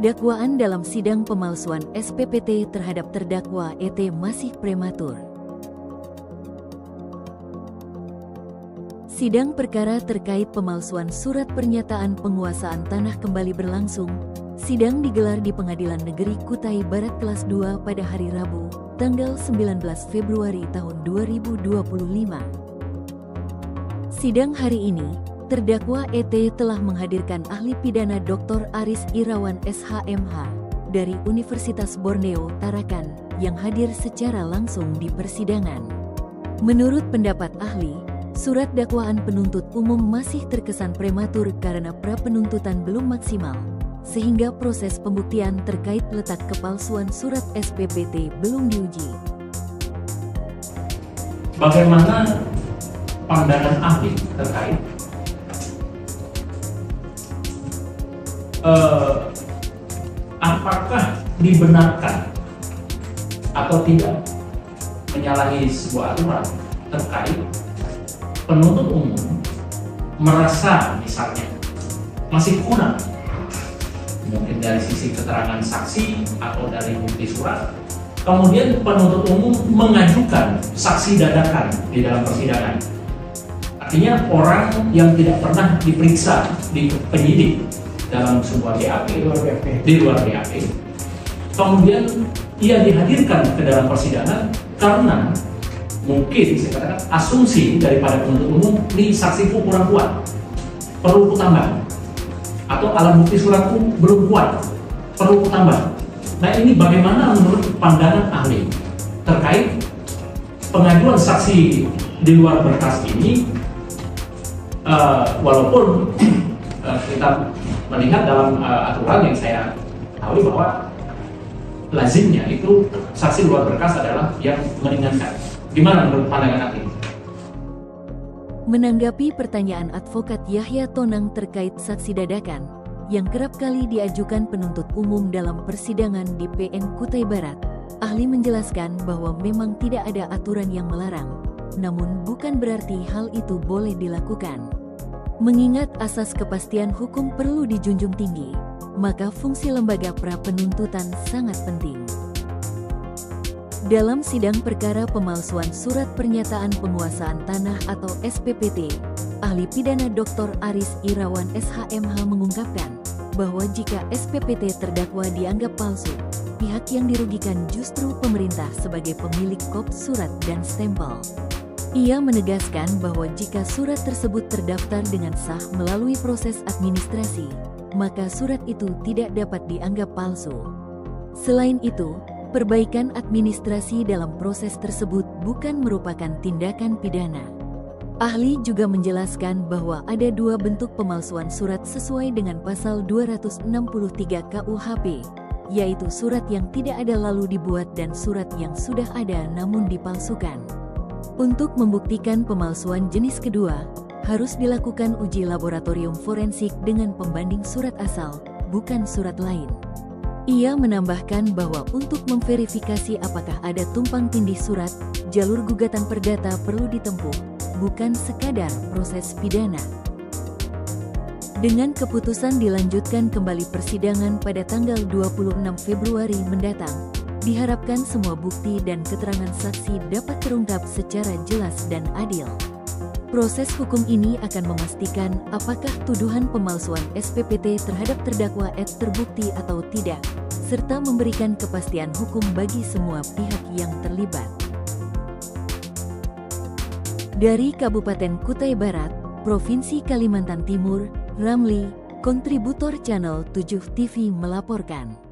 Dakwaan dalam sidang pemalsuan SPPT terhadap terdakwa ET masih prematur. Sidang perkara terkait pemalsuan surat pernyataan penguasaan tanah kembali berlangsung. Sidang digelar di Pengadilan Negeri Kutai Barat kelas 2 pada hari Rabu, tanggal 19 Februari tahun 2025. Sidang hari ini, terdakwa ET telah menghadirkan ahli pidana Dr. Aris Irawan SHMH dari Universitas Borneo, Tarakan, yang hadir secara langsung di persidangan. Menurut pendapat ahli, surat dakwaan penuntut umum masih terkesan prematur karena pra-penuntutan belum maksimal, sehingga proses pembuktian terkait letak kepalsuan surat SPPT belum diuji. Bagaimana pandangan ahli terkait apakah dibenarkan atau tidak menyalahi sebuah aturan terkait penuntut umum merasa misalnya masih kurang, mungkin dari sisi keterangan saksi atau dari bukti surat, kemudian penuntut umum mengajukan saksi dadakan di dalam persidangan. Artinya orang yang tidak pernah diperiksa di penyidik dalam sebuah BAP, di luar BAP, kemudian ia dihadirkan ke dalam persidangan karena mungkin saya katakan asumsi daripada penuntut umum ini saksiku kurang kuat, perlu kutambah, atau alat bukti suratku belum kuat, perlu kutambah. Nah, ini bagaimana menurut pandangan ahli terkait pengajuan saksi di luar berkas ini, walaupun kita melihat dalam aturan yang saya tahu bahwa lazimnya itu saksi luar berkas adalah yang meringankan. Gimana menurut pandangan ahli? Menanggapi pertanyaan advokat Yahya Tonang terkait saksi dadakan yang kerap kali diajukan penuntut umum dalam persidangan di PN Kutai Barat, ahli menjelaskan bahwa memang tidak ada aturan yang melarang, namun bukan berarti hal itu boleh dilakukan. Mengingat asas kepastian hukum perlu dijunjung tinggi, maka fungsi lembaga pra-penuntutan sangat penting. Dalam sidang perkara pemalsuan surat pernyataan penguasaan tanah atau SPPT, ahli pidana Dr. Aris Irawan SHMH mengungkapkan bahwa jika SPPT terdakwa dianggap palsu, pihak yang dirugikan justru pemerintah sebagai pemilik kop surat dan stempel. Ia menegaskan bahwa jika surat tersebut terdaftar dengan sah melalui proses administrasi, maka surat itu tidak dapat dianggap palsu. Selain itu, perbaikan administrasi dalam proses tersebut bukan merupakan tindakan pidana. Ahli juga menjelaskan bahwa ada dua bentuk pemalsuan surat sesuai dengan pasal 263 KUHP, yaitu surat yang tidak ada lalu dibuat dan surat yang sudah ada namun dipalsukan. Untuk membuktikan pemalsuan jenis kedua, harus dilakukan uji laboratorium forensik dengan pembanding surat asal, bukan surat lain. Ia menambahkan bahwa untuk memverifikasi apakah ada tumpang tindih surat, jalur gugatan perdata perlu ditempuh, bukan sekadar proses pidana. Dengan keputusan dilanjutkan kembali persidangan pada tanggal 26 Februari mendatang, diharapkan semua bukti dan keterangan saksi dapat terungkap secara jelas dan adil. Proses hukum ini akan memastikan apakah tuduhan pemalsuan SPPT terhadap terdakwa ET terbukti atau tidak, serta memberikan kepastian hukum bagi semua pihak yang terlibat. Dari Kabupaten Kutai Barat, Provinsi Kalimantan Timur, Ramli, kontributor Channel 7 TV melaporkan.